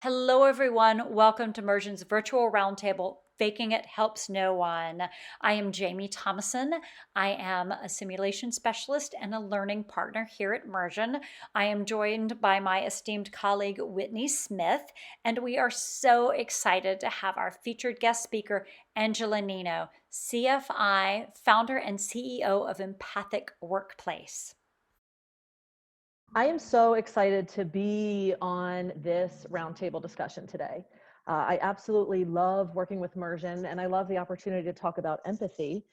Hello, everyone. Welcome to Mergen's virtual roundtable, Faking It Helps No One. I am Jamie Thomason. I am a simulation specialist and a learning partner here at Mergen. I am joined by my esteemed colleague, Whitney Smith, and we are so excited to have our featured guest speaker, Angela Nino, CFI, founder and CEO of Empathic Workplace. I am so excited to be on this roundtable discussion today. I absolutely love working with Mergen, and I love the opportunity to talk about empathy.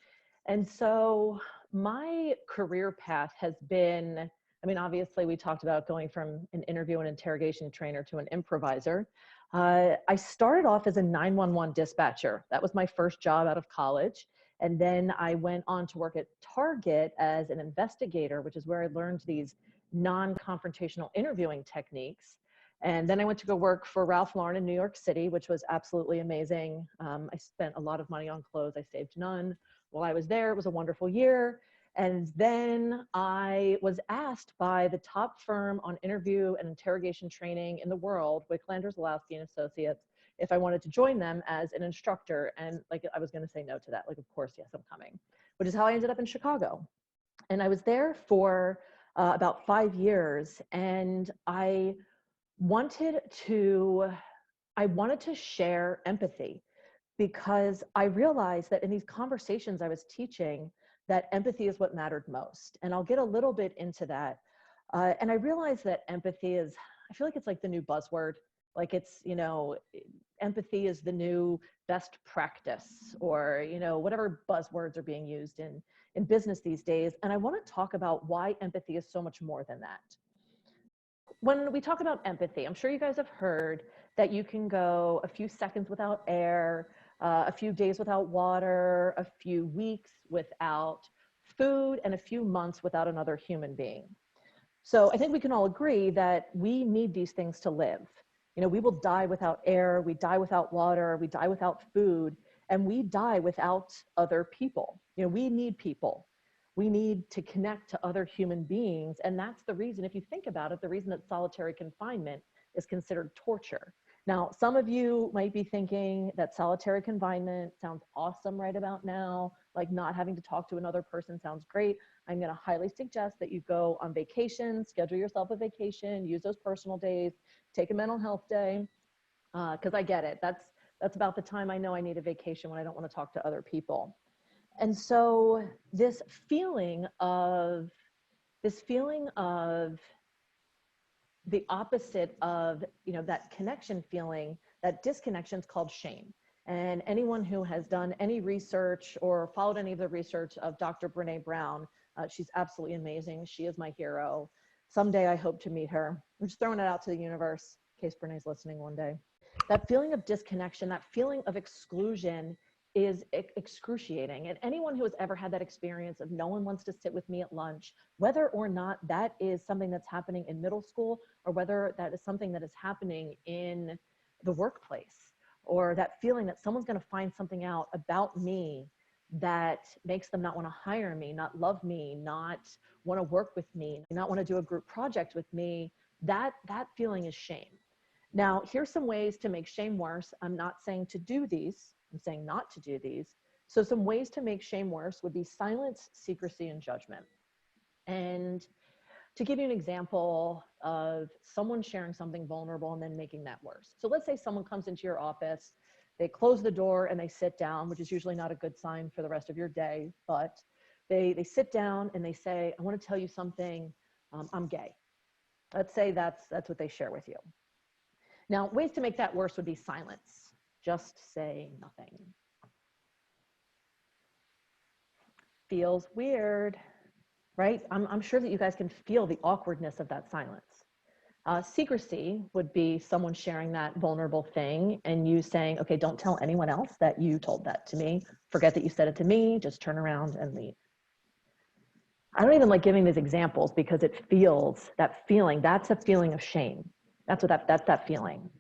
And so my career path has been, obviously we talked about going from an interview and interrogation trainer to an improviser. I started off as a 911 dispatcher. That was my first job out of college. And then I went on to work at Target as an investigator, which is where I learned these non-confrontational interviewing techniques. And then I went to go work for Ralph Lauren in New York City, which was absolutely amazing. I spent a lot of money on clothes. I saved none. While I was there, it was a wonderful year. And then I was asked by the top firm on interview and interrogation training in the world, Wicklanders, Lasky and Associates, if I wanted to join them as an instructor. And I was going to say no to that. Of course, yes, I'm coming, which is how I ended up in Chicago. And I was there for about 5 years, and I wanted to share empathy, because I realized that in these conversations I was teaching, that empathy is what mattered most. And I'll get a little bit into that. And I realized that empathy is, I feel like it's like the new buzzword. Empathy is the new best practice, or, whatever buzzwords are being used in business these days. And I want to talk about why empathy is so much more than that. When we talk about empathy, I'm sure you guys have heard that you can go a few seconds without air, a few days without water, a few weeks without food, and a few months without another human being. So I think we can all agree that we need these things to live. We will die without air, we die without water, we die without food, and we die without other people. We need people. We need to connect to other human beings. And that's the reason, if you think about it, the reason that solitary confinement is considered torture. Now, some of you might be thinking that solitary confinement sounds awesome right about now, like not having to talk to another person sounds great. I'm going to highly suggest that you go on vacation, schedule yourself a vacation, use those personal days, take a mental health day, because I get it. That's about the time I know I need a vacation, when I don't want to talk to other people. And so this feeling of the opposite of, that connection feeling, that disconnection, is called shame. And anyone who has done any research or followed any of the research of Dr. Brene Brown, she's absolutely amazing. She is my hero. Someday I hope to meet her. I'm just throwing it out to the universe in case Brene's listening one day. That feeling of disconnection, that feeling of exclusion, is excruciating. And anyone who has ever had that experience of no one wants to sit with me at lunch, whether or not that is something that's happening in middle school, or whether that is something that is happening in the workplace, or that feeling that someone's going to find something out about me that makes them not want to hire me, not love me, not want to work with me, not want to do a group project with me, that feeling is shame. Now, here's some ways to make shame worse. I'm not saying to do these. I'm saying not to do these. So some ways to make shame worse would be silence, secrecy, and judgment. And to give you an example of someone sharing something vulnerable and then making that worse. So let's say someone comes into your office, they close the door and they sit down, which is usually not a good sign for the rest of your day, but they sit down and they say, I want to tell you something, I'm gay. Let's say that's what they share with you. Now, ways to make that worse would be silence. Just say nothing. Feels weird, right? I'm sure that you guys can feel the awkwardness of that silence. Secrecy would be someone sharing that vulnerable thing and you saying, okay, don't tell anyone else that you told that to me. Forget that you said it to me. Just turn around and leave. I don't even like giving these examples because it feels, that feeling, that's a feeling of shame. That's that feeling.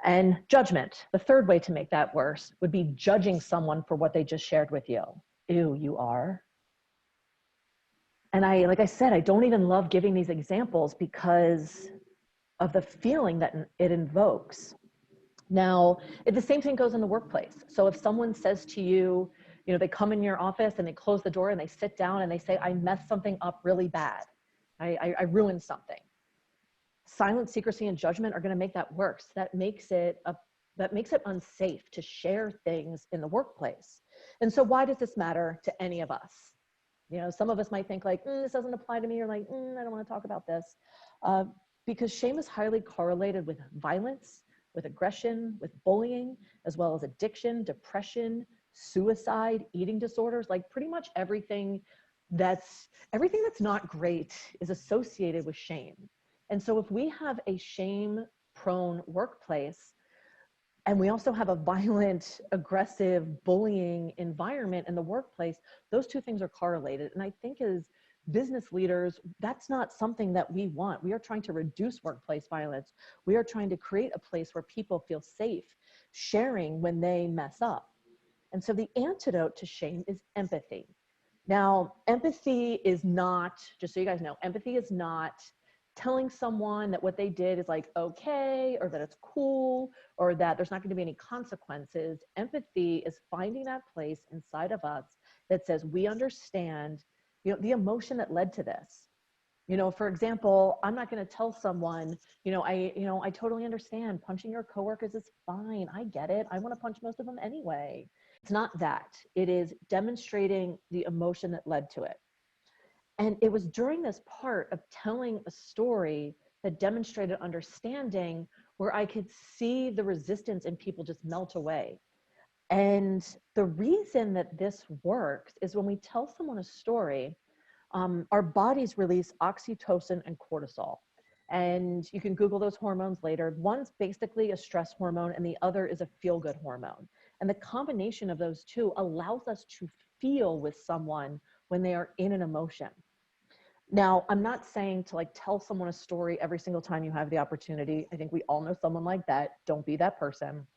And judgment, the third way to make that worse would be judging someone for what they just shared with you. Ew, you are. And like I said, I don't even love giving these examples because of the feeling that it invokes. Now, the same thing goes in the workplace. So if someone says to you, they come in your office and they close the door and they sit down and they say, I messed something up really bad. I ruined something. Silence, secrecy, and judgment are going to make that worse. That makes it unsafe to share things in the workplace. And so why does this matter to any of us? Some of us might think like, this doesn't apply to me, or like, I don't want to talk about this. Because shame is highly correlated with violence, with aggression, with bullying, as well as addiction, depression, suicide, eating disorders, like pretty much everything that's not great is associated with shame. And so if we have a shame-prone workplace, and we also have a violent, aggressive, bullying environment in the workplace, those two things are correlated. And I think as business leaders, that's not something that we want. We are trying to reduce workplace violence. We are trying to create a place where people feel safe sharing when they mess up. And so the antidote to shame is empathy. Now, empathy is not, just so you guys know, empathy is not telling someone that what they did is like okay, or that it's cool, or that there's not going to be any consequences. Empathy is finding that place inside of us that says we understand, the emotion that led to this. For example, I'm not going to tell someone, I totally understand punching your coworkers is fine. I get it. I want to punch most of them anyway. It's not that. It is demonstrating the emotion that led to it. And it was during this part of telling a story that demonstrated understanding where I could see the resistance in people just melt away. And the reason that this works is when we tell someone a story, our bodies release oxytocin and cortisol. And you can Google those hormones later. One's basically a stress hormone and the other is a feel-good hormone. And the combination of those two allows us to feel with someone when they are in an emotion. Now, I'm not saying to like tell someone a story every single time you have the opportunity. I think we all know someone like that. Don't be that person.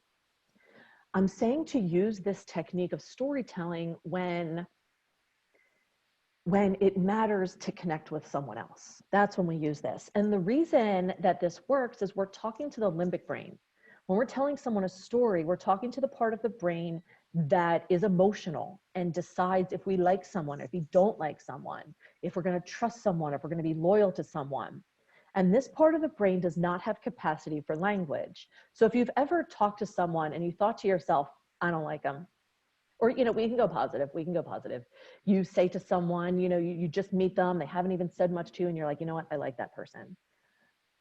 I'm saying to use this technique of storytelling when it matters to connect with someone else. That's when we use this. And the reason that this works is we're talking to the limbic brain. When we're telling someone a story, we're talking to the part of the brain that is emotional and decides if we like someone, if we don't like someone, if we're going to trust someone, if we're going to be loyal to someone. And this part of the brain does not have capacity for language. So if you've ever talked to someone and you thought to yourself, I don't like them, or, we can go positive. You say to someone, you just meet them, they haven't even said much to you, and you're like, you know what, I like that person.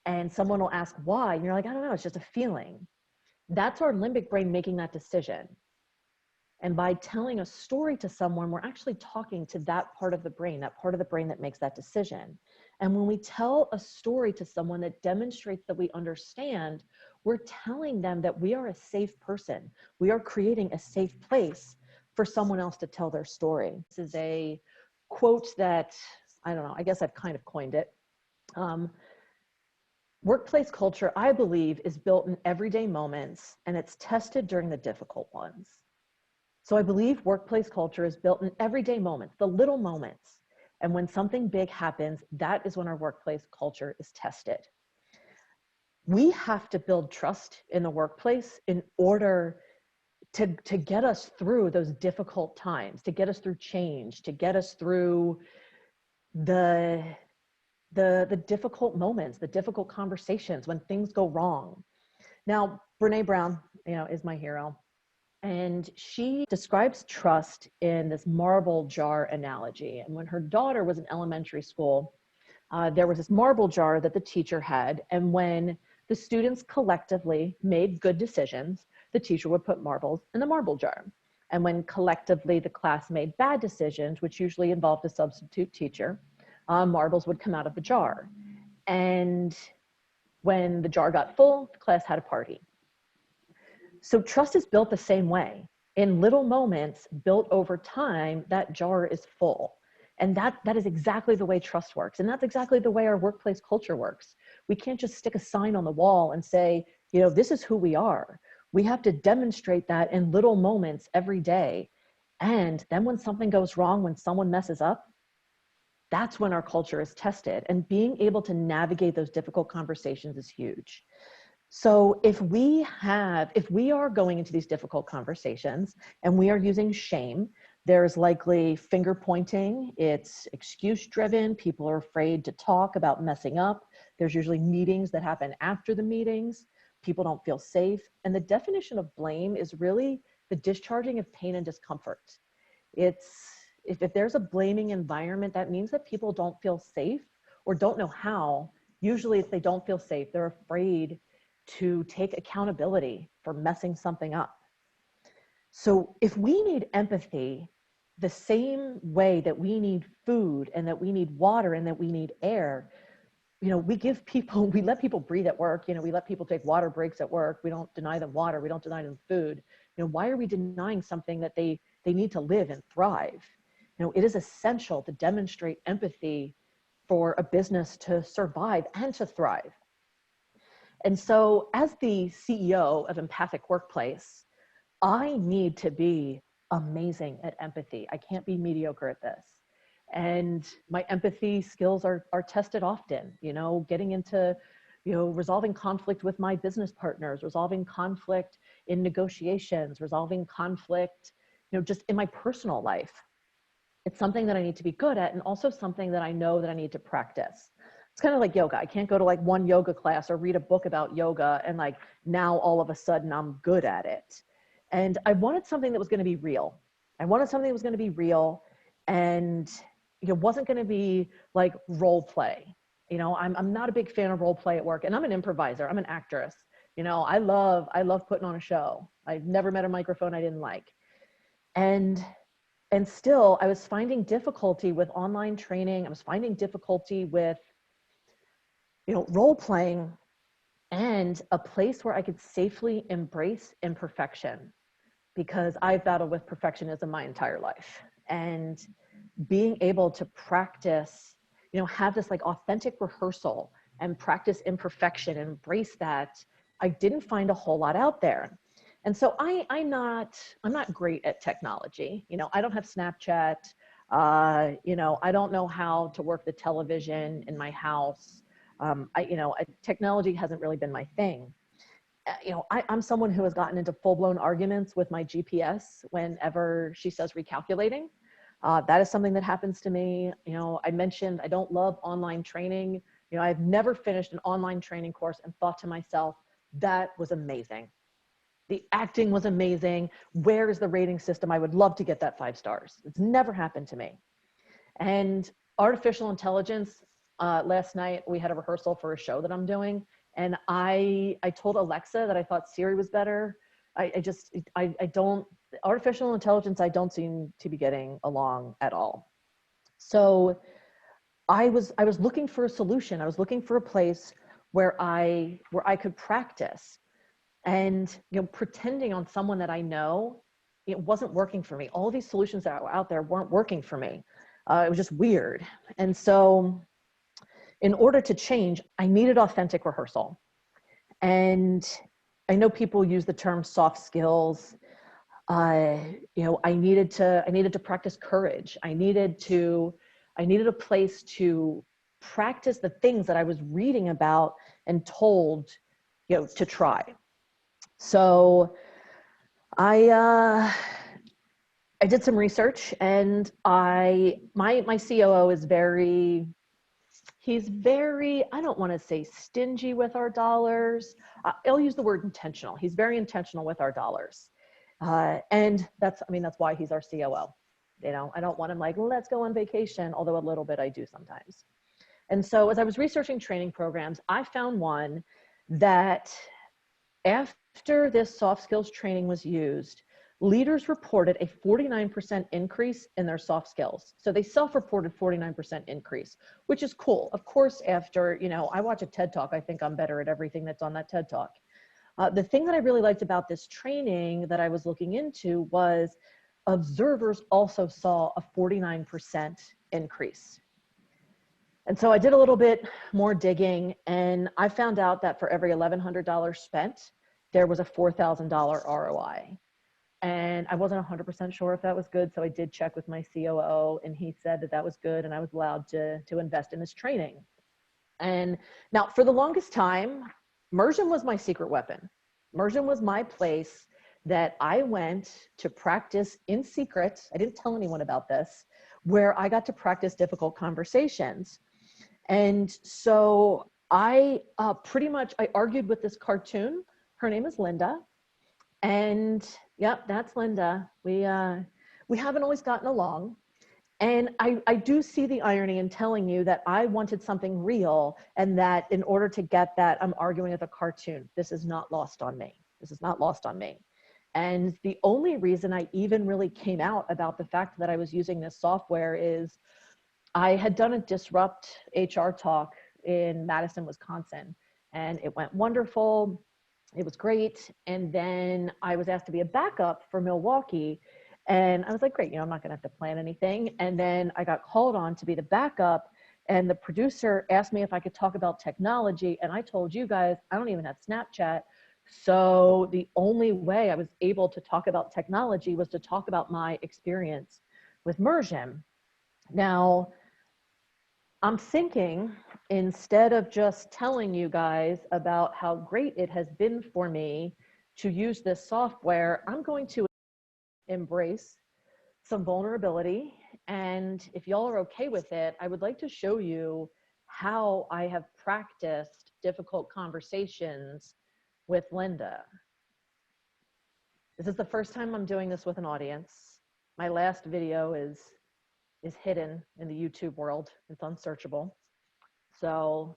And someone will ask why, and you're like, I don't know, it's just a feeling. That's our limbic brain making that decision. And by telling a story to someone, we're actually talking to that part of the brain that makes that decision. And when we tell a story to someone that demonstrates that we understand, we're telling them that we are a safe person. We are creating a safe place for someone else to tell their story. This is a quote that, I don't know, I guess I've kind of coined it. Workplace culture, I believe, is built in everyday moments and it's tested during the difficult ones. So I believe workplace culture is built in everyday moments, the little moments. And when something big happens, that is when our workplace culture is tested. We have to build trust in the workplace in order to get us through those difficult times, to get us through change, to get us through the difficult moments, the difficult conversations when things go wrong. Now, Brene Brown, is my hero. And she describes trust in this marble jar analogy. And when her daughter was in elementary school, there was this marble jar that the teacher had. And when the students collectively made good decisions, the teacher would put marbles in the marble jar. And when collectively the class made bad decisions, which usually involved a substitute teacher, marbles would come out of the jar. And when the jar got full, the class had a party. So trust is built the same way. In little moments built over time, that jar is full. And that is exactly the way trust works. And that's exactly the way our workplace culture works. We can't just stick a sign on the wall and say, this is who we are. We have to demonstrate that in little moments every day. And then when something goes wrong, when someone messes up, that's when our culture is tested. And being able to navigate those difficult conversations is huge. So if we are going into these difficult conversations and we are using shame, there's likely finger pointing, it's excuse driven, people are afraid to talk about messing up. There's usually meetings that happen after the meetings, people don't feel safe. And the definition of blame is really the discharging of pain and discomfort. If there's a blaming environment, that means that people don't feel safe or don't know how. Usually if they don't feel safe, they're afraid to take accountability for messing something up. So if we need empathy the same way that we need food and that we need water and that we need air, we let people breathe at work, we let people take water breaks at work. We don't deny them water. We don't deny them food. Why are we denying something that they need to live and thrive? It is essential to demonstrate empathy for a business to survive and to thrive. And so as the CEO of Empathic Workplace, I need to be amazing at empathy. I can't be mediocre at this. And my empathy skills are tested often, getting into, resolving conflict with my business partners, resolving conflict in negotiations, resolving conflict, just in my personal life. It's something that I need to be good at, and also something that I know that I need to practice. It's kind of like yoga. I can't go to like one yoga class or read a book about yoga and like now all of a sudden I'm good at it. And I wanted something that was going to be real. And it wasn't going to be like role play. I'm not a big fan of role play at work, and I'm an improviser. I'm an actress. I love putting on a show. I've never met a microphone I didn't like. And still I was finding difficulty with online training. I was finding difficulty with role playing and a place where I could safely embrace imperfection, because I've battled with perfectionism my entire life. And being able to practice, have this like authentic rehearsal and practice imperfection and embrace that, I didn't find a whole lot out there. And so I'm not great at technology. I don't have Snapchat. I don't know how to work the television in my house. Technology hasn't really been my thing. I'm someone who has gotten into full-blown arguments with my GPS whenever she says recalculating. That is something that happens to me. I mentioned I don't love online training. I've never finished an online training course and thought to myself, that was amazing. The acting was amazing. Where is the rating system? I would love to get that 5 stars. It's never happened to me. And artificial intelligence, last night we had a rehearsal for a show that I'm doing. And I told Alexa that I thought Siri was better. Artificial intelligence, I don't seem to be getting along at all. So I was looking for a solution. I was looking for a place where I could practice. And, pretending on someone that I know, it wasn't working for me. All these solutions that were out there weren't working for me. It was just weird. And so in order to change, I needed authentic rehearsal. And I know people use the term soft skills. I needed to practice courage. I needed a place to practice the things that I was reading about and told, to try. So I did some research, and my COO is he's very, I don't want to say stingy with our dollars. I'll use the word intentional. He's very intentional with our dollars. And that's why he's our COO. I don't want him like, let's go on vacation, although a little bit I do sometimes. And so as I was researching training programs, I found one that after this soft skills training was used, leaders reported a 49% increase in their soft skills. So they self-reported 49% increase, which is cool. Of course, after, I watch a TED Talk, I think I'm better at everything that's on that TED Talk. The thing that I really liked about this training that I was looking into was observers also saw a 49% increase. And so I did a little bit more digging, and I found out that for every $1,100 spent, there was a $4,000 ROI. And I wasn't 100% sure if that was good. So I did check with my COO, and he said that that was good. And I was allowed to invest in this training. And now for the longest time, immersion was my secret weapon. Immersion was my place that I went to practice in secret. I didn't tell anyone about this, where I got to practice difficult conversations. And so I I argued with this cartoon. Her name is Linda. And yep, that's Linda. We haven't always gotten along. And I do see the irony in telling you that I wanted something real, and that in order to get that, I'm arguing with a cartoon. This is not lost on me. This is not lost on me. And the only reason I even really came out about the fact that I was using this software is I had done a Disrupt HR talk in Madison, Wisconsin, and it went wonderful. It was great. And then I was asked to be a backup for Milwaukee. And I was like, great, I'm not going to have to plan anything. And then I got called on to be the backup. And the producer asked me if I could talk about technology. And I told you guys, I don't even have Snapchat. So the only way I was able to talk about technology was to talk about my experience with Mersion. Now, I'm thinking, instead of just telling you guys about how great it has been for me to use this software, I'm going to embrace some vulnerability. And if y'all are okay with it, I would like to show you how I have practiced difficult conversations with Linda. This is the first time I'm doing this with an audience. My last video is hidden in the YouTube world. It's unsearchable. So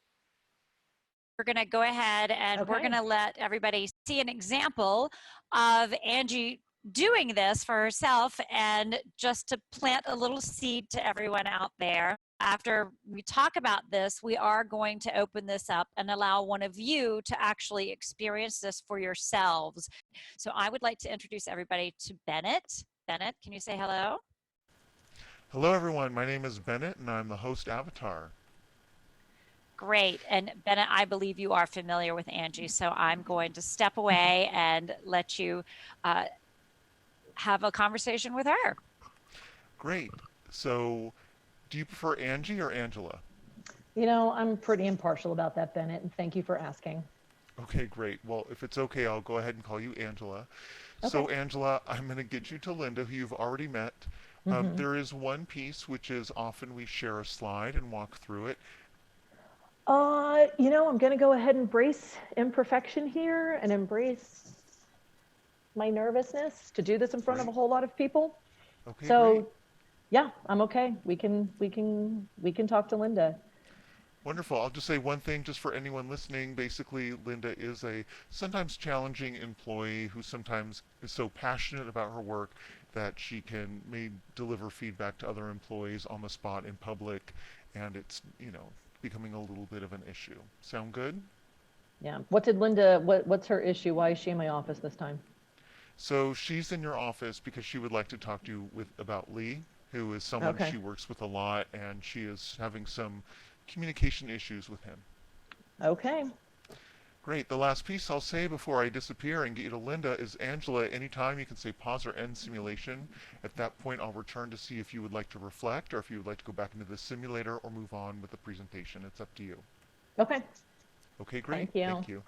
We're going to go ahead and we're going to let everybody see an example of Angie doing this for herself, and just to plant a little seed to everyone out there. After we talk about this, we are going to open this up and allow one of you to actually experience this for yourselves. So I would like to introduce everybody to Bennett. Bennett, can you say hello? Hello everyone, my name is Bennett and I'm the host avatar. Great. And Bennett, I believe you are familiar with Angie, so I'm going to step away and let you have a conversation with her. Great. So, do you prefer Angie or Angela? I'm pretty impartial about that, Bennett, and thank you for asking. Okay, great. Well, if it's okay, I'll go ahead and call you Angela. Okay. So, Angela, I'm going to get you to Linda, who you've already met. There is one piece, which is often we share a slide and walk through it. I'm going to go ahead and embrace imperfection here and embrace my nervousness to do this in front of a whole lot of people. Okay, so great. Yeah, I'm okay. We can talk to Linda. Wonderful. I'll just say one thing just for anyone listening. Basically, Linda is a sometimes challenging employee who sometimes is so passionate about her work that she may deliver feedback to other employees on the spot in public, and it's, becoming a little bit of an issue. Sound good? Yeah. What's her issue? Why is she in my office this time? So she's in your office because she would like to talk to you about Lee, who is someone she works with a lot, and she is having some communication issues with him. Okay. Great. The last piece I'll say before I disappear and get you to Linda is, Angela, anytime you can say pause or end simulation. At that point, I'll return to see if you would like to reflect or if you would like to go back into the simulator or move on with the presentation. It's up to you. Okay. Okay, great. Thank you. Thank you.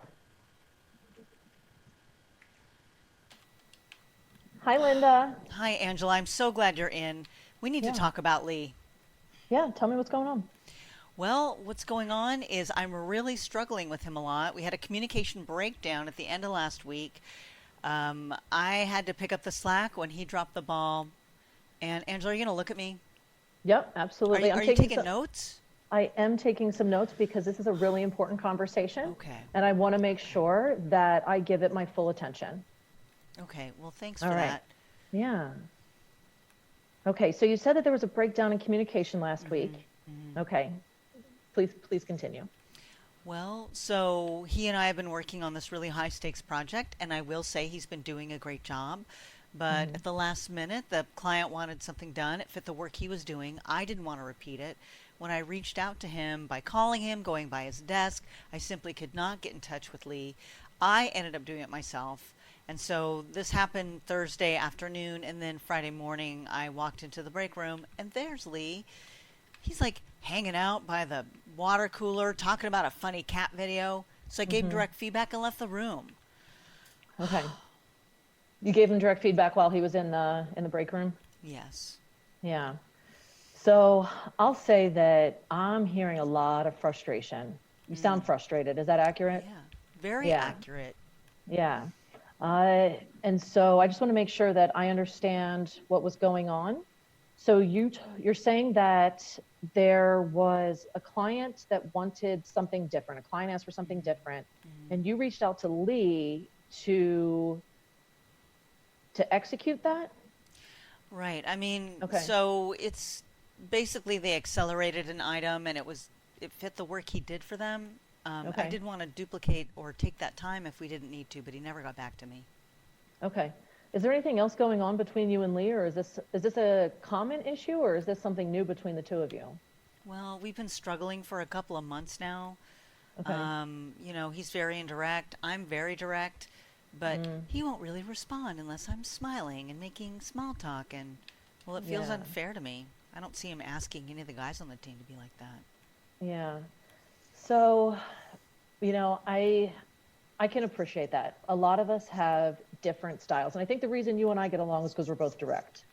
Hi, Linda. Hi, Angela. I'm so glad you're in. We need to talk about Lee. Yeah, tell me what's going on. Well, what's going on is I'm really struggling with him a lot. We had a communication breakdown at the end of last week. I had to pick up the slack when he dropped the ball. And Angela, are you going to look at me? Yep, absolutely. Are you taking notes? I am taking some notes because this is a really important conversation. Okay. And I want to make sure that I give it my full attention. Okay. Well, thanks for that. Yeah. Okay. So you said that there was a breakdown in communication last week. Mm-hmm. Okay. Please continue. Well, so he and I have been working on this really high stakes project, and I will say he's been doing a great job. But at the last minute, the client wanted something done. It fit the work he was doing. I didn't want to repeat it. When I reached out to him by calling him, going by his desk, I simply could not get in touch with Lee. I ended up doing it myself. And so this happened Thursday afternoon, and then Friday morning I walked into the break room, and there's Lee. He's like hanging out by the water cooler, talking about a funny cat video. So I gave him direct feedback and left the room. Okay. You gave him direct feedback while he was in the break room? Yes. Yeah. So I'll say that I'm hearing a lot of frustration. You sound frustrated. Is that accurate? Yeah. Very Yeah. accurate. Yeah. And so I just want to make sure that I understand what was going on. So you're saying that there was a client that wanted something different. A client asked for something different, and you reached out to Lee to execute that? Right. I mean, Okay. so it's basically they accelerated an item and it fit the work he did for them. I Okay. didn't want to duplicate or take that time if we didn't need to, but he never got back to me. Okay. Is there anything else going on between you and Lee, or is this a common issue, or is this something new between the two of you? Well, we've been struggling for a couple of months now. Okay. He's very indirect. I'm very direct, but he won't really respond unless I'm smiling and making small talk. And, well, it feels Yeah. unfair to me. I don't see him asking any of the guys on the team to be like that. Yeah. So, I can appreciate that. A lot of us have different styles. And I think the reason you and I get along is because we're both direct,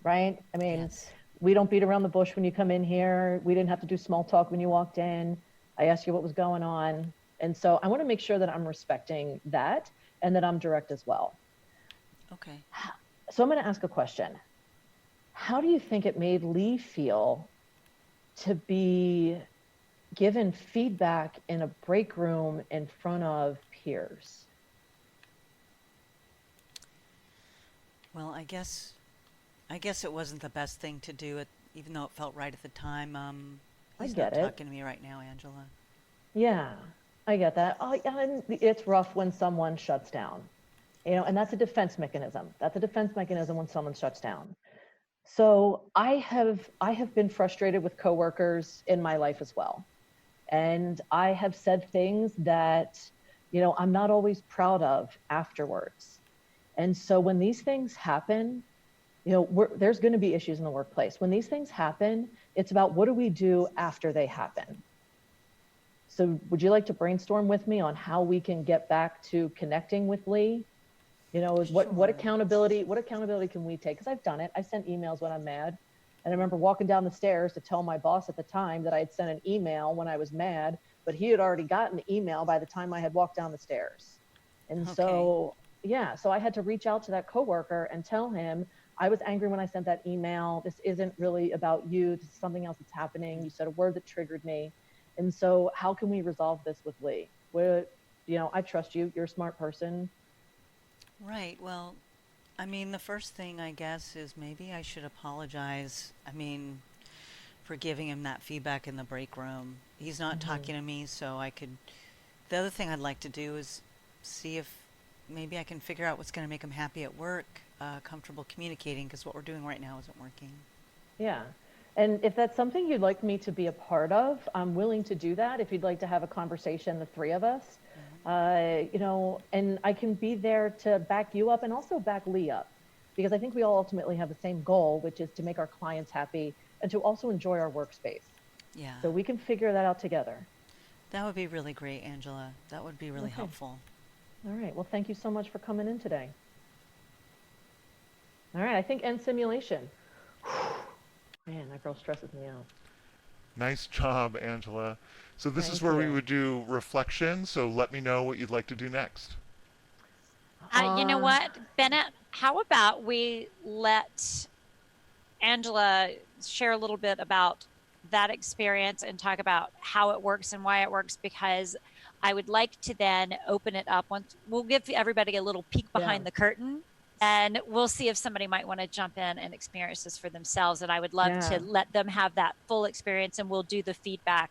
right? I mean, Yes. we don't beat around the bush when you come in here. We didn't have to do small talk when you walked in. I asked you what was going on. And so I want to make sure that I'm respecting that and that I'm direct as well. Okay. So I'm going to ask a question. How do you think it made Lee feel to be given feedback in a break room in front of peers? Well, I guess it wasn't the best thing to do, even though it felt right at the time. He's get not it. talking to me right now, Angela. Yeah, I get that. Oh, yeah, and it's rough when someone shuts down, and that's a defense mechanism. That's a defense mechanism when someone shuts down. So I have been frustrated with coworkers in my life as well. And I have said things that, I'm not always proud of afterwards. And so when these things happen, there's going to be issues in the workplace. When these things happen, it's about what do we do after they happen? So would you like to brainstorm with me on how we can get back to connecting with Lee? What Sure. accountability can we take? Because I've done it. I sent emails when I'm mad. And I remember walking down the stairs to tell my boss at the time that I had sent an email when I was mad, but he had already gotten the email by the time I had walked down the stairs. And so I had to reach out to that coworker and tell him, I was angry when I sent that email. This isn't really about you. This is something else that's happening. You said a word that triggered me. And so how can we resolve this with Lee? I trust you. You're a smart person. Right. Well, I mean, the first thing I guess is maybe I should apologize. I mean, for giving him that feedback in the break room. He's not talking to me, so I could. The other thing I'd like to do is see if maybe I can figure out what's going to make him happy at work, comfortable communicating, because what we're doing right now isn't working. Yeah. And if that's something you'd like me to be a part of, I'm willing to do that. If you'd like to have a conversation, the three of us, and I can be there to back you up and also back Lee up, because I think we all ultimately have the same goal, which is to make our clients happy and to also enjoy our workspace. Yeah. So we can figure that out together. That would be really great, Angela. That would be really helpful. All right. Well, thank you so much for coming in today. All right. I think end simulation. Man, that girl stresses me out. Nice job, Angela. So this is Thank where we you. would do reflection. So let me know what you'd like to do next. You know what, Bennett? How about we let Angela share a little bit about that experience and talk about how it works and why it works, because I would like to then open it up. Once we'll give everybody a little peek behind the curtain, and we'll see if somebody might want to jump in and experience this for themselves. And I would love to let them have that full experience, and we'll do the feedback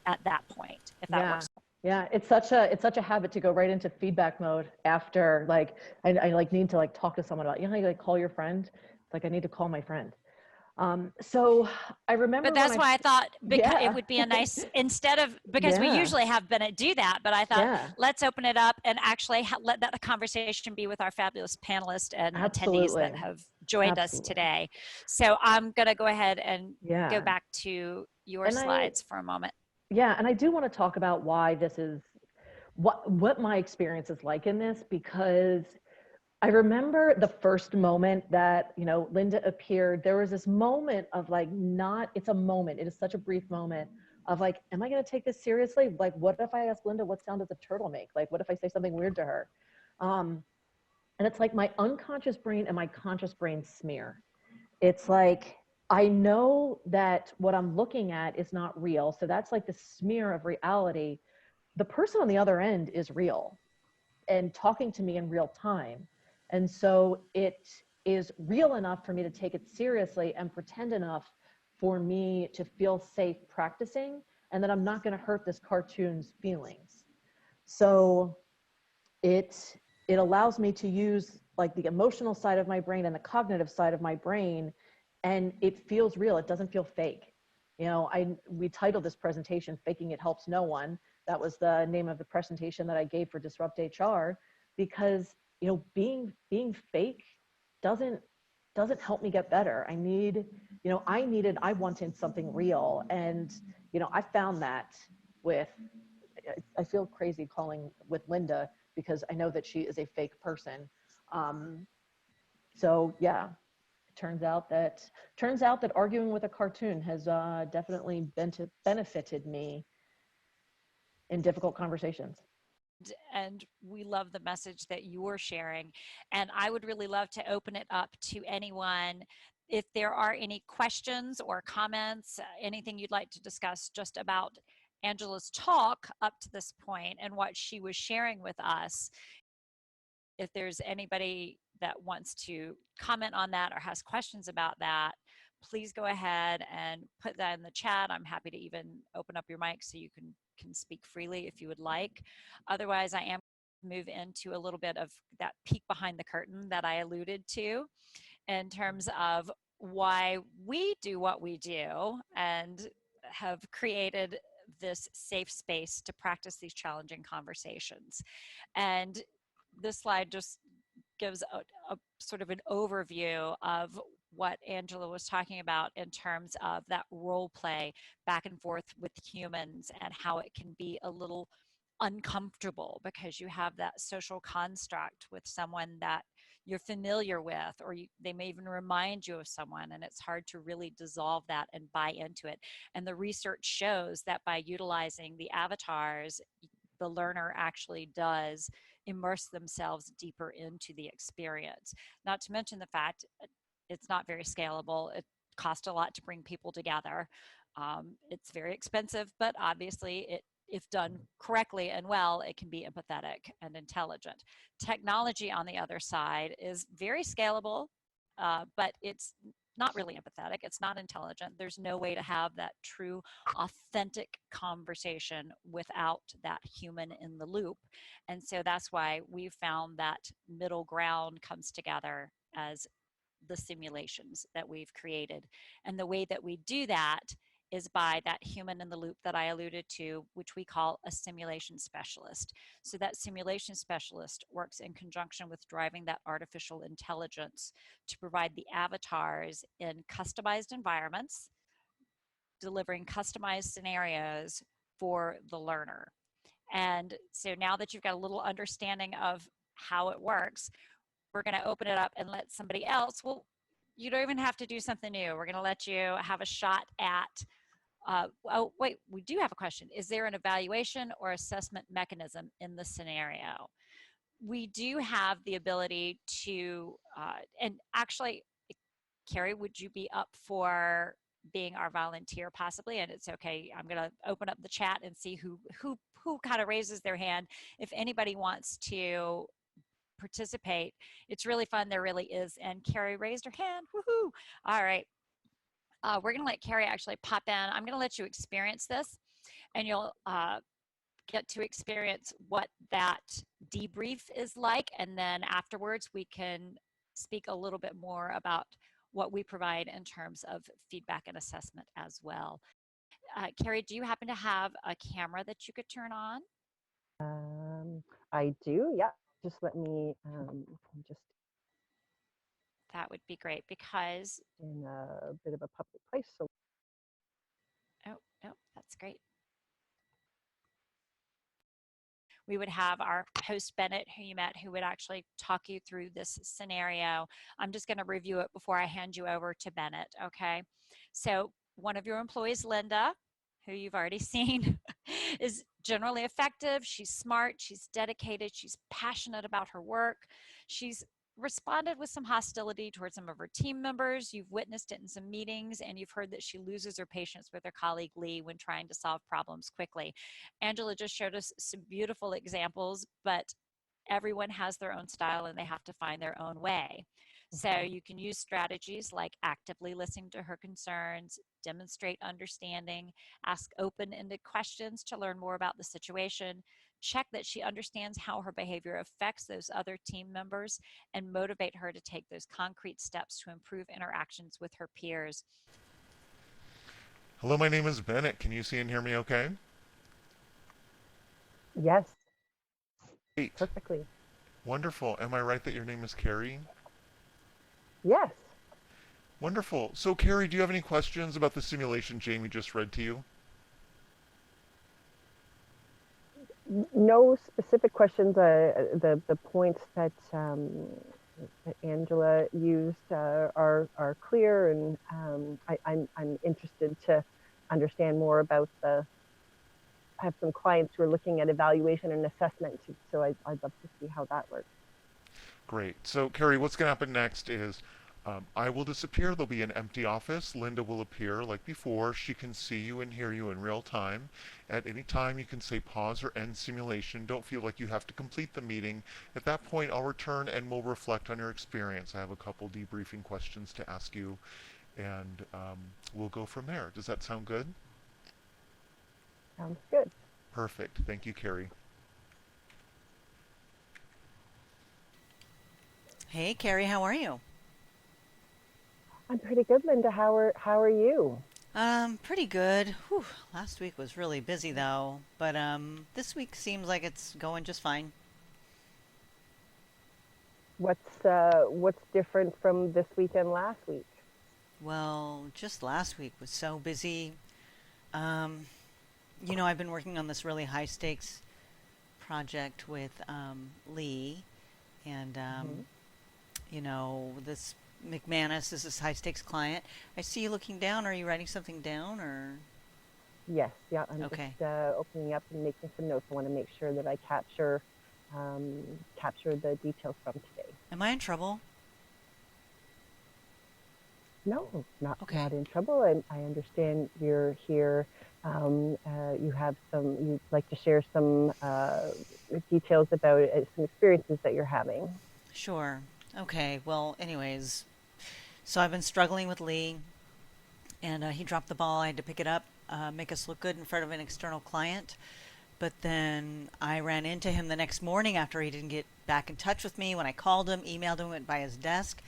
at that point, if that works. Yeah, it's such a habit to go right into feedback mode after, like, I like need to like talk to someone about, how you like call your friend. It's like I need to call my friend. So I remember But when that's I, why I thought, because it yeah, would be a nice, instead of, because we yeah, usually have Bennett do that, but I thought, yeah, let's open it up and actually let that conversation be with our fabulous panelists and attendees that absolutely, have joined us absolutely, today. So I'm going to go ahead and go yeah. back to your And I, slides for a moment. yeah, and I do want to talk about why this is, what my experience is like in this, because I remember the first moment that, Linda appeared, there was this moment of like, not, it's a moment, it is such a brief moment of like, am I going to take this seriously? Like, what if I ask Linda, what sound does a turtle make? Like, what if I say something weird to her? Um, and it's like my unconscious brain and my conscious brain smear. It's like, I know that what I'm looking at is not real. So that's like the smear of reality. The person on the other end is real and talking to me in real time. And so it is real enough for me to take it seriously and pretend enough for me to feel safe practicing, and that I'm not going to hurt this cartoon's feelings. So it it allows me to use like the emotional side of my brain and the cognitive side of my brain, and it feels real. It doesn't feel fake. We titled this presentation "Faking It Helps No One." That was the name of the presentation that I gave for Disrupt HR, because being fake doesn't help me get better. I wanted something real, and I found that with, I feel crazy calling with Linda because I know that she is a fake person. Um, so yeah, it turns out that arguing with a cartoon has definitely benefited me in difficult conversations. And we love the message that you're sharing. And I would really love to open it up to anyone. If there are any questions or comments, anything you'd like to discuss just about Angela's talk up to this point and what she was sharing with us, if there's anybody that wants to comment on that or has questions about that, please go ahead and put that in the chat. I'm happy to even open up your mic so you can speak freely if you would like. Otherwise, I am move into a little bit of that peek behind the curtain that I alluded to in terms of why we do what we do and have created this safe space to practice these challenging conversations. And this slide just gives a sort of an overview of what Angela was talking about in terms of that role play back and forth with humans and how it can be a little uncomfortable because you have that social construct with someone that you're familiar with, or they may even remind you of someone, and it's hard to really dissolve that and buy into it. And the research shows that by utilizing the avatars, the learner actually does immerse themselves deeper into the experience. Not to mention the fact it's not very scalable. It costs a lot to bring people together. It's very expensive, but obviously if done correctly and well, it can be empathetic and intelligent. Technology, on the other side, is very scalable, but it's not really empathetic. It's not intelligent. There's no way to have that true, authentic conversation without that human in the loop. And so that's why we found that middle ground comes together as the simulations that we've created. And the way that we do that is by that human in the loop that I alluded to, which we call a simulation specialist. So that simulation specialist works in conjunction with driving that artificial intelligence to provide the avatars in customized environments, delivering customized scenarios for the learner. And so now that you've got a little understanding of how it works, we're going to open it up and let somebody else, well, you don't even have to do something new. We're going to let you have a shot at, oh, wait, we do have a question. Is there an evaluation or assessment mechanism in the scenario? We do have the ability to, and actually, Carrie, would you be up for being our volunteer possibly? And it's okay. I'm going to open up the chat and see who kind of raises their hand. If anybody wants to participate, it's really fun. There really is. And Carrie raised her hand. Woohoo! All right. We're going to let Carrie actually pop in. I'm going to let you experience this, and you'll get to experience what that debrief is like. And then afterwards, we can speak a little bit more about what we provide in terms of feedback and assessment as well. Carrie, do you happen to have a camera that you could turn on? Um, I do, yeah. Just let me just That would be great because, in a bit of a public place. So oh, no, that's great. We would have our host Bennett, who you met, who would actually talk you through this scenario. I'm just going to review it before I hand you over to Bennett, okay? So one of your employees, Linda, who you've already seen, is generally effective. She's smart, she's dedicated, she's passionate about her work. She's responded with some hostility towards some of her team members. You've witnessed it in some meetings, and you've heard that she loses her patience with her colleague Lee when trying to solve problems quickly. Angela just showed us some beautiful examples, but everyone has their own style and they have to find their own way. So you can use strategies like actively listening to her concerns, demonstrate understanding, ask open-ended questions to learn more about the situation, check that she understands how her behavior affects those other team members, and motivate her to take those concrete steps to improve interactions with her peers. Hello, my name is Bennett. Can you see and hear me okay? yes, Great. perfectly. Wonderful. Am I right that your name is Carrie? Yes. Wonderful. So, Carrie, do you have any questions about the simulation Jamie just read to you? No specific questions. The points that Angela used are clear, and I'm interested to understand more about the. I have some clients who are looking at evaluation and assessment, so I'd love to see how that works. Great. So, Carrie, what's going to happen next is I will disappear. There'll be an empty office. Linda will appear like before. She can see you and hear you in real time. At any time, you can say pause or end simulation. Don't feel like you have to complete the meeting. At that point, I'll return and we'll reflect on your experience. I have a couple debriefing questions to ask you, and we'll go from there. Does that sound good? Sounds good. Perfect. Thank you, Carrie. Hey, Carrie, how are you? I'm pretty good, Linda. How are you? Pretty good. Whew, last week was really busy though, but this week seems like it's going just fine. What's different from this week and last week? Well, just last week was so busy. Um, I've been working on this really high stakes project with Lee, and Mm-hmm. this McManus is this high stakes client. I see you looking down. Are you writing something down or? Yes, yeah. I'm Okay. just opening up and making some notes. I want to make sure that I capture the details from today. Am I in trouble? No, not Okay. not in trouble. I understand you're here. You have some. You'd like to share some details about some experiences that you're having. Sure. Okay. Well, anyways, so I've been struggling with Lee, and he dropped the ball. I had to pick it up, make us look good in front of an external client. But then I ran into him the next morning after he didn't get back in touch with me. When I called him, emailed him, went by his desk,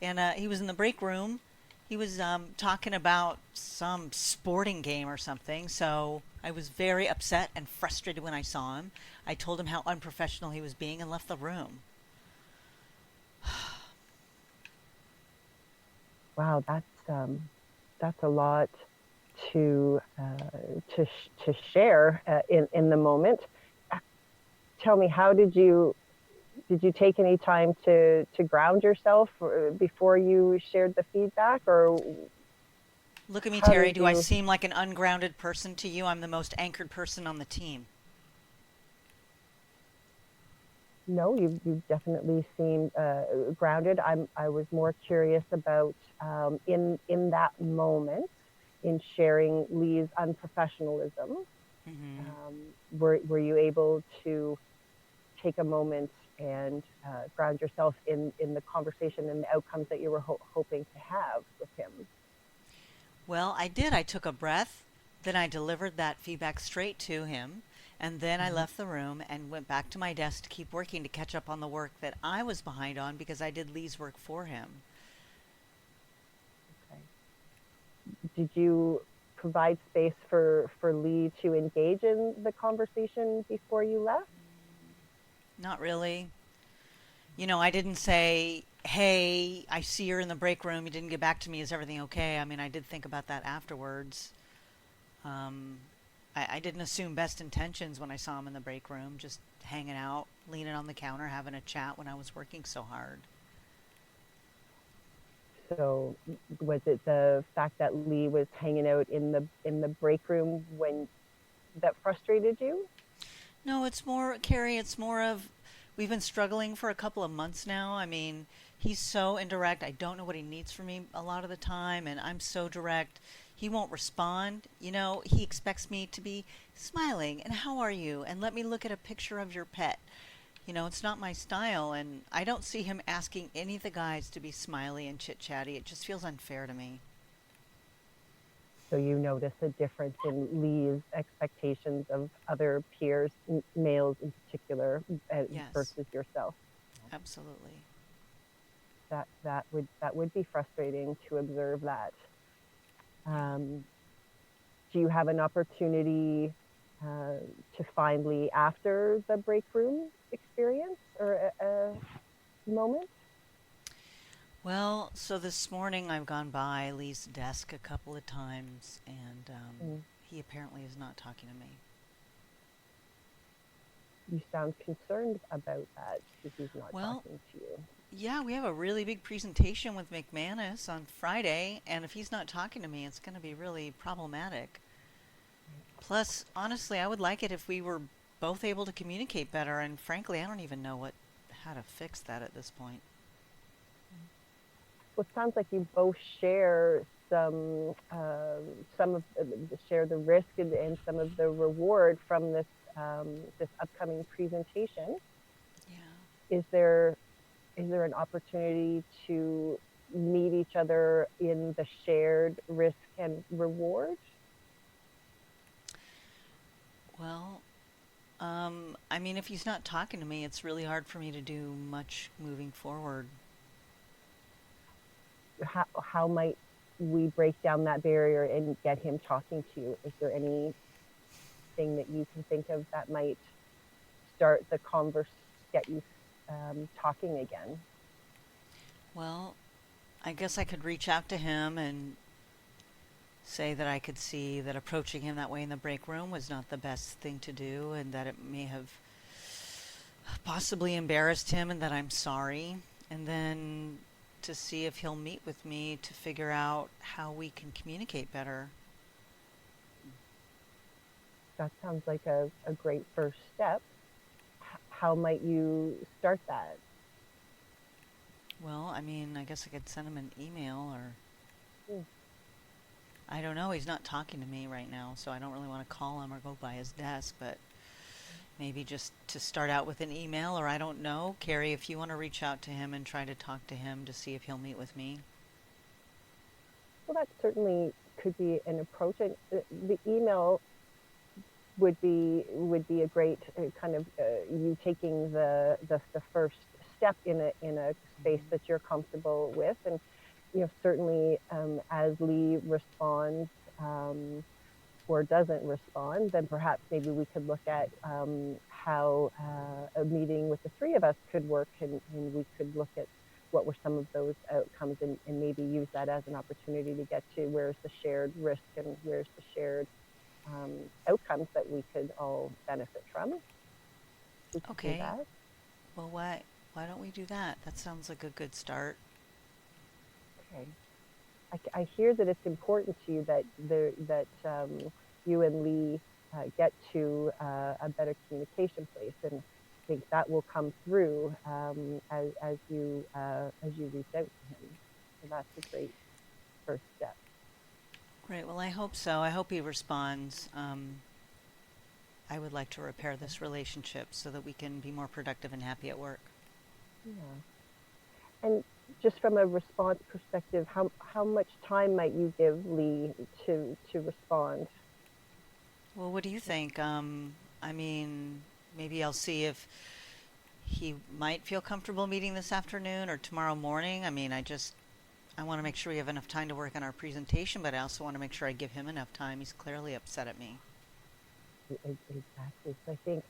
and he was in the break room. He was talking about some sporting game or something. So I was very upset and frustrated when I saw him. I told him how unprofessional he was being and left the room. Wow, that's a lot to share in the moment. Tell me, how did you take any time to ground yourself before you shared the feedback, or Look at me, how Terry. did Do I you? seem like an ungrounded person to you? I'm the most anchored person on the team. No, you definitely seem grounded. I was more curious about in that moment, in sharing Lee's unprofessionalism. Hmm. Were you able to take a moment and ground yourself in the conversation and the outcomes that you were hoping to have with him? Well, I did. I took a breath, then I delivered that feedback straight to him, and then I Mhm. left the room and went back to my desk to keep working to catch up on the work that I was behind on because I did Lee's work for him. did you provide space for Lee to engage in the conversation before you left? Not really. I didn't say, hey, I see you're in the break room. You didn't get back to me. Is everything okay? I mean, I did think about that afterwards. Um, I didn't assume best intentions when I saw him in the break room, just hanging out, leaning on the counter, having a chat when I was working so hard. So was it the fact that Lee was hanging out in the break room when that frustrated you? No, it's more, Carrie, it's more of we've been struggling for a couple of months now. I mean, he's so indirect. I don't know what he needs from me a lot of the time, and I'm so direct. He won't respond. He expects me to be smiling and how are you? And let me look at a picture of your pet. It's not my style, and I don't see him asking any of the guys to be smiley and chit chatty. It just feels unfair to me. So you notice a difference in Lee's expectations of other peers, males in particular, Yes, versus yourself. absolutely. That would be frustrating to observe that. Do you have an opportunity to find Lee after the break room experience or a moment? Well, so this morning I've gone by Lee's desk a couple of times, and Mm. he apparently is not talking to me. You sound concerned about that because he's not Well, talking to you. yeah, we have a really big presentation with McManus on Friday, and if he's not talking to me, it's going to be really problematic. Plus, honestly, I would like it if we were both able to communicate better, and frankly, I don't even know how to fix that at this point. Well, it sounds like you both share some of share the risk and some of the reward from this upcoming presentation. Yeah. Is there an opportunity to meet each other in the shared risk and reward? Well, I mean, if he's not talking to me, it's really hard for me to do much moving forward. How might we break down that barrier and get him talking to you? Is there anything that you can think of that might start the converse, get you talking again? Well, I guess I could reach out to him and say that I could see that approaching him that way in the break room was not the best thing to do, and that it may have possibly embarrassed him, and that I'm sorry. And then to see if he'll meet with me to figure out how we can communicate better. That sounds like a great first step. How might you start that? Well, I mean, I guess I could send him an email or Hmm. I don't know. He's not talking to me right now, so I don't really want to call him or go by his desk, but maybe just to start out with an email, or I don't know. Carrie, if you want to reach out to him and try to talk to him to see if he'll meet with me. Well, that certainly could be an approach. And the email would be a great kind of you taking the first step in a space that you're comfortable with. And certainly as Lee responds or doesn't respond, then perhaps maybe we could look at how a meeting with the three of us could work, and we could look at what were some of those outcomes, and maybe use that as an opportunity to get to where's the shared risk and where's the shared outcomes that we could all benefit from. We could do Okay. that. Well, why don't we do that? That sounds like a good start. Okay. I hear that it's important to you that you and Lee get to a better communication place, and I think that will come through as you reach out to him. So that's a great first step. Great. Well, I hope so. I hope he responds. I would like to repair this relationship so that we can be more productive and happy at work. Yeah. And just from a response perspective, how much time might you give Lee to respond? Well, what do you think? I mean, maybe I'll see if he might feel comfortable meeting this afternoon or tomorrow morning. I mean, I want to make sure we have enough time to work on our presentation, but I also want to make sure I give him enough time. He's clearly upset at me. Exactly. So I think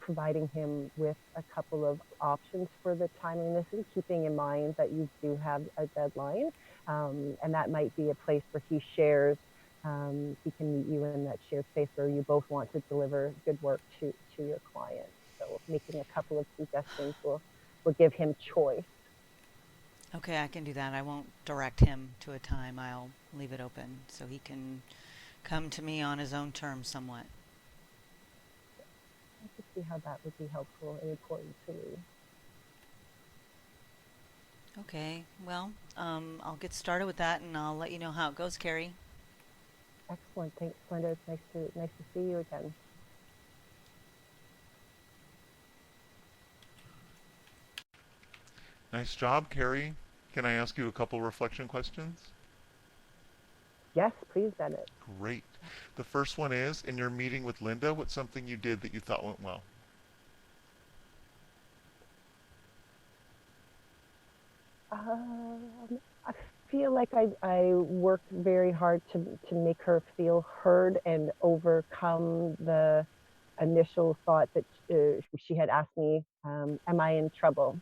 providing him with a couple of options for the timeliness and keeping in mind that you do have a deadline. And that might be a place where he shares, he can meet you in that shared space where you both want to deliver good work to your client. So making a couple of suggestions will give him choice. Okay, I can do that. I won't direct him to a time. I'll leave it open so he can come to me on his own terms somewhat. I could see how that would be helpful and important to me. Okay, well, I'll get started with that and I'll let you know how it goes, Carrie. Excellent. Thanks, Linda. It's nice to see you again. Nice job, Carrie. Can I ask you a couple reflection questions? Yes, please, Bennett. Great. The first one is, in your meeting with Linda, what's something you did that you thought went well? I feel like I worked very hard to make her feel heard and overcome the initial thought that she had asked me, am I in trouble?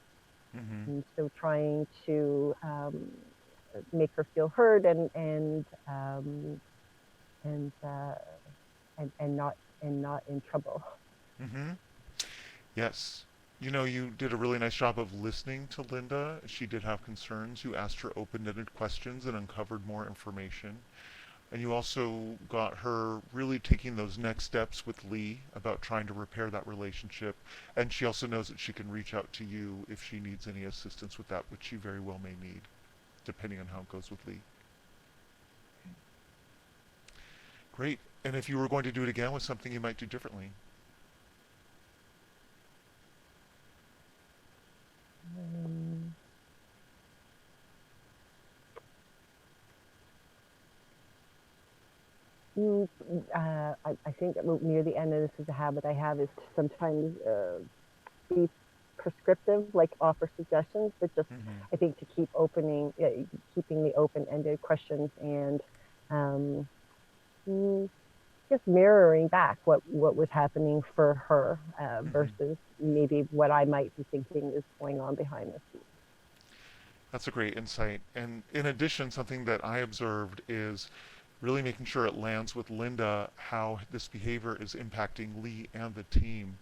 Mm-hmm. And so trying to make her feel heard and not in trouble. Mm-hmm. Yes. You know, you did a really nice job of listening to Linda. She did have concerns. You asked her open-ended questions and uncovered more information. And you also got her really taking those next steps with Lee about trying to repair that relationship. And she also knows that she can reach out to you if she needs any assistance with that, which she very well may need, depending on how it goes with Lee. Great. And if you were going to do it again, what's something you might do differently? Um, I think near the end, and this is a habit I have, is to sometimes be prescriptive, like offer suggestions, but just Mm-hmm. I think to keeping the open-ended questions and um, just mirroring back what was happening for her Mm-hmm. versus maybe what I might be thinking is going on behind the scenes. That's a great insight. And in addition, something that I observed is really making sure it lands with Linda how this behavior is impacting Lee and the team.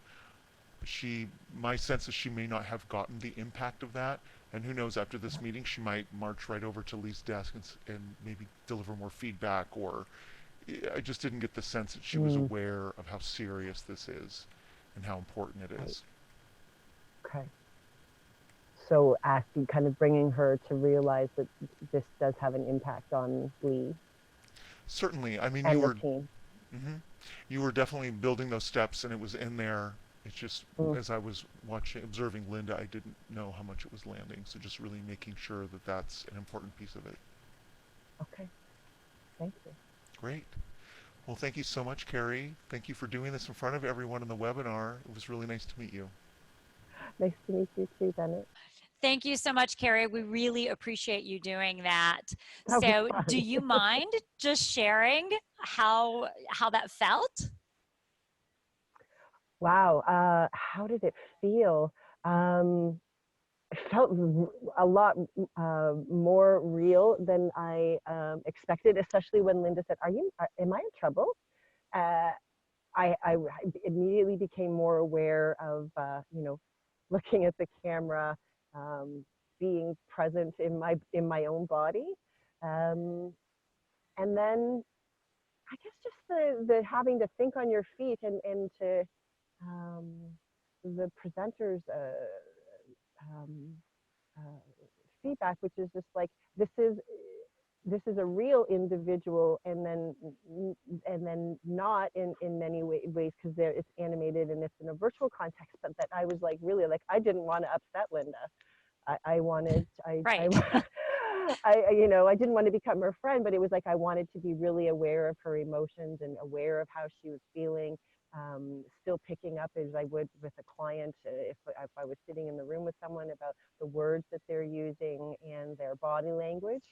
My sense is she may not have gotten the impact of that. And who knows, after this meeting, she might march right over to Lee's desk and maybe deliver more feedback. Or I just didn't get the sense that she was Mm, aware of how serious this is and how important it right. is. Okay. So asking, kind of bringing her to realize that this does have an impact on Lee Certainly, I mean, and the team. mhm. You were definitely building those steps, and it was in there. It's just Mm, as I was observing Linda, I didn't know how much it was landing. So just really making sure that that's an important piece of it. okay. Thank you. Great. Well, thank you so much, Carrie. Thank you for doing this in front of everyone in the webinar. It was really nice to meet you. Nice to meet you too, Bennett. Thank you so much, Carrie. We really appreciate you doing that. That was So, do fun. you mind just sharing how that felt? Wow. How did it feel? Um, it felt a lot more real than I expected, especially when Linda said, am I in trouble? Uh, I immediately became more aware of, looking at the camera, um, being present in my own body. Um, and then I guess just the having to think on your feet and to um, the presenters um, uh, feedback, which is just like this is a real individual, and then not in many ways because it's animated and it's in a virtual context. But that I was like really like I didn't want to upset Linda. I wanted Right. I didn't want to become her friend, but it was like I wanted to be really aware of her emotions and aware of how she was feeling still picking up as I would with a client if I was sitting in the room with someone about the words that they're using and their body language.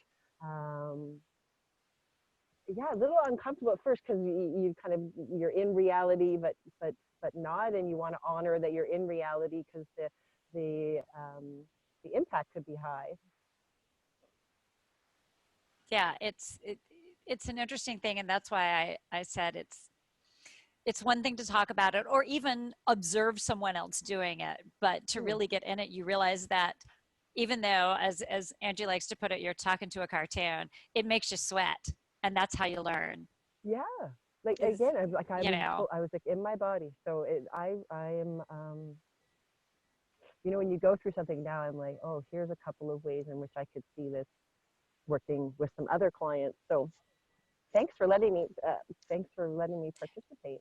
Yeah, a little uncomfortable at first because you kind of you're in reality, but not, and you want to honor that you're in reality because the impact could be high. Yeah, it's an interesting thing, and that's why I said it's one thing to talk about it or even observe someone else doing it, but to really get in it, you realize that even though, as Angie likes to put it, you're talking to a cartoon, it makes you sweat, and that's how you learn. Yeah, like Is again, I you was know, I was like in my body, so I am you know, when you go through something now, I'm like, oh, here's a couple of ways in which I could see this working with some other clients. So thanks for letting me participate.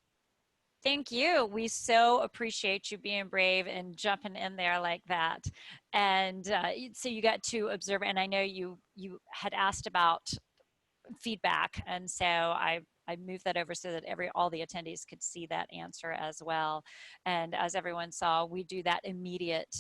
Thank you. We so appreciate you being brave and jumping in there like that. And so you got to observe, and I know you had asked about feedback, and so I moved that over so that all the attendees could see that answer as well. And as everyone saw, we do that immediate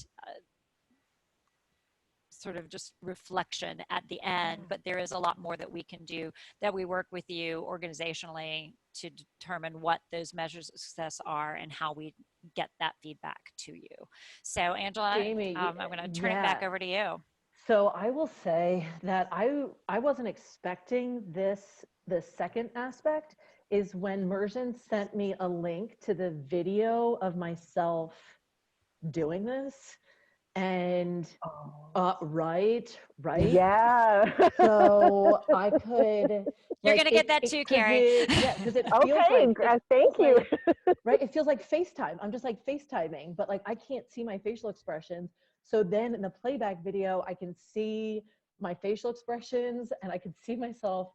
sort of just reflection at the end, but there is a lot more that we can do, that we work with you organizationally to determine what those measures of success are and how we get that feedback to you. So Angela, Jamie, I'm going to turn it back yeah. over to you. So I will say that I wasn't expecting this. The second aspect is when Merjan sent me a link to the video of myself doing this. And right. Yeah. So I could You're like going to get that too, Carrie. because it feels Okay, like thank you. right. It feels like FaceTime. I'm just like FaceTiming, but like I can't see my facial expressions. So then in the playback video, I can see my facial expressions and I can see myself.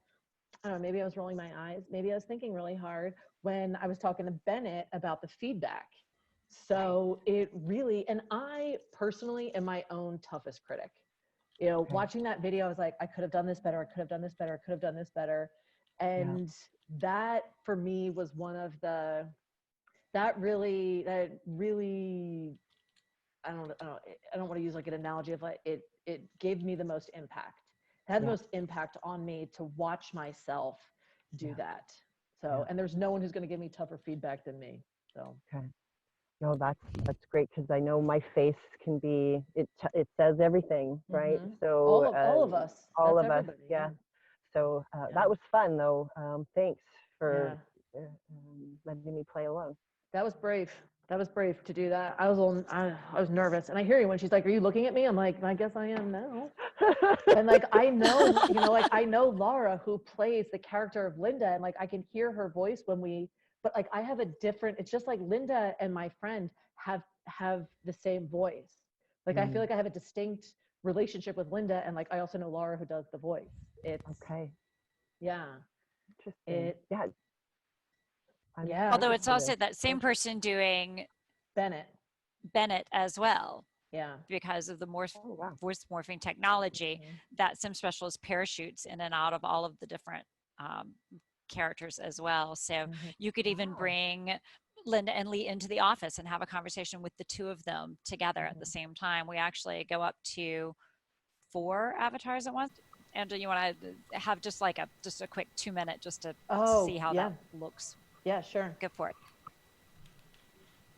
I don't know, maybe I was rolling my eyes. Maybe I was thinking really hard when I was talking to Bennett about the feedback. So it really, and I personally am my own toughest critic. You know, watching that video, I was like, I could have done this better. I could have done this better. I could have done this better. And that for me was one of the, that really, I don't want to use like an analogy of like, it gave me the most impact. It had the most impact on me to watch myself do that. So, and there's no one who's going to give me tougher feedback than me. So. Okay. No, that's great because I know my face can be it says everything, right? So all of us. all That's of us, everybody. yeah. So that was fun though. Thanks for Yeah. letting me play along. That was brave. That was brave to do that. I was nervous, and I hear you when she's like, "Are you looking at me?" I'm like, "I guess I am now." And like I know, you know, like I know Laura who plays the character of Linda, and like I can hear her voice when we. But like I have a different. It's just like Linda and my friend have the same voice. Like I feel like I have a distinct relationship with Linda, and like I also know Laura who does the voice. It's okay. Yeah. Interesting. Yeah. Although it's also that same person doing Bennett as well. Yeah. Because of the voice morphing technology, that sim specialist parachutes in and out of all of the different characters as well. So you could even bring Linda and Lee into the office and have a conversation with the two of them together at the same time. We actually go up to 4 avatars at once. Angela, you want to have just a quick 2-minute just to see how that looks? Yeah, sure. Go for it.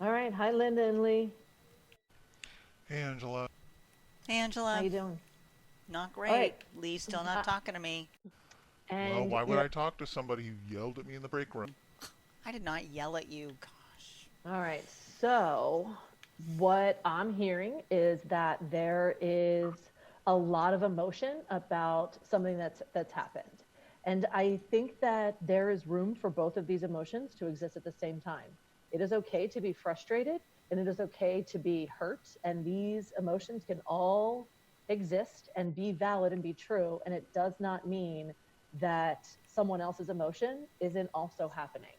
All right. Hi, Linda and Lee. Hey, Angela. Hey, Angela. How you doing? Not great. Right. Lee's still not talking to me. And, Well, why would I talk to somebody who yelled at me in the break room? I did not yell at you. Gosh. All right. So what I'm hearing is that there is a lot of emotion about something that's happened. And I think that there is room for both of these emotions to exist at the same time. It is okay to be frustrated and it is okay to be hurt. And these emotions can all exist and be valid and be true. And it does not mean that someone else's emotion isn't also happening.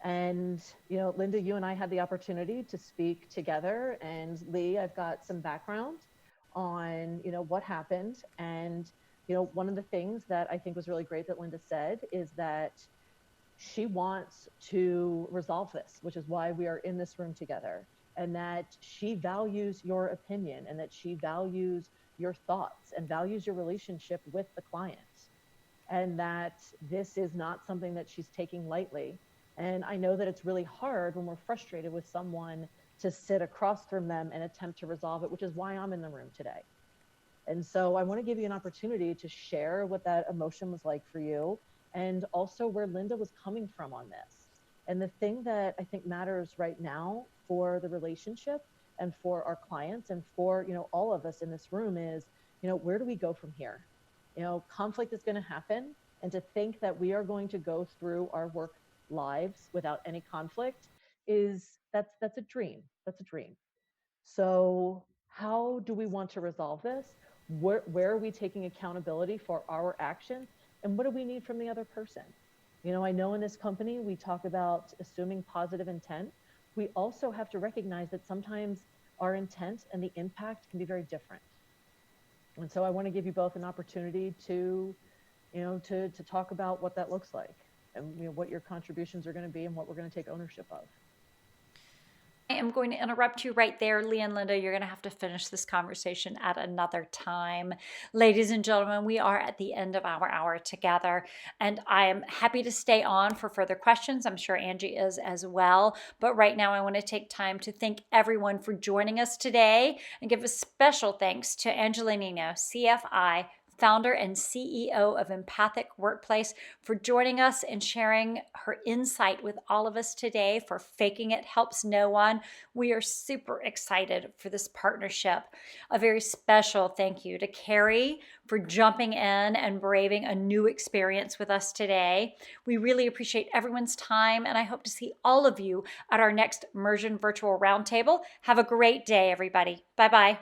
And, you know, Linda, you and I had the opportunity to speak together, and Lee, I've got some background on, you know, what happened. And, you know, one of the things that I think was really great that Linda said is that she wants to resolve this, which is why we are in this room together, and that she values your opinion and that she values your thoughts and values your relationship with the client, and that this is not something that she's taking lightly. And I know that it's really hard when we're frustrated with someone to sit across from them and attempt to resolve it, which is why I'm in the room today. And so I want to give you an opportunity to share what that emotion was like for you, and also where Linda was coming from on this. And the thing that I think matters right now for the relationship and for our clients and for, all of us in this room is, where do we go from here? Conflict is going to happen. And to think that we are going to go through our work lives without any conflict that's a dream. That's a dream. So how do we want to resolve this? Where are we taking accountability for our actions? And what do we need from the other person? I know in this company, we talk about assuming positive intent. We also have to recognize that sometimes our intent and the impact can be very different. And so I want to give you both an opportunity to talk about what that looks like, and what your contributions are going to be and what we're going to take ownership of. I am going to interrupt you right there, Lee and Linda. You're going to have to finish this conversation at another time. Ladies and gentlemen, we are at the end of our hour together, and I am happy to stay on for further questions. I'm sure Angie is as well. But right now, I want to take time to thank everyone for joining us today and give a special thanks to Angela Nino, CFI, founder and CEO of Empathic Workplace, for joining us and sharing her insight with all of us today for Faking It Helps No One. We are super excited for this partnership. A very special thank you to Carrie for jumping in and braving a new experience with us today. We really appreciate everyone's time, and I hope to see all of you at our next Immersion Virtual Roundtable. Have a great day, everybody. Bye-bye.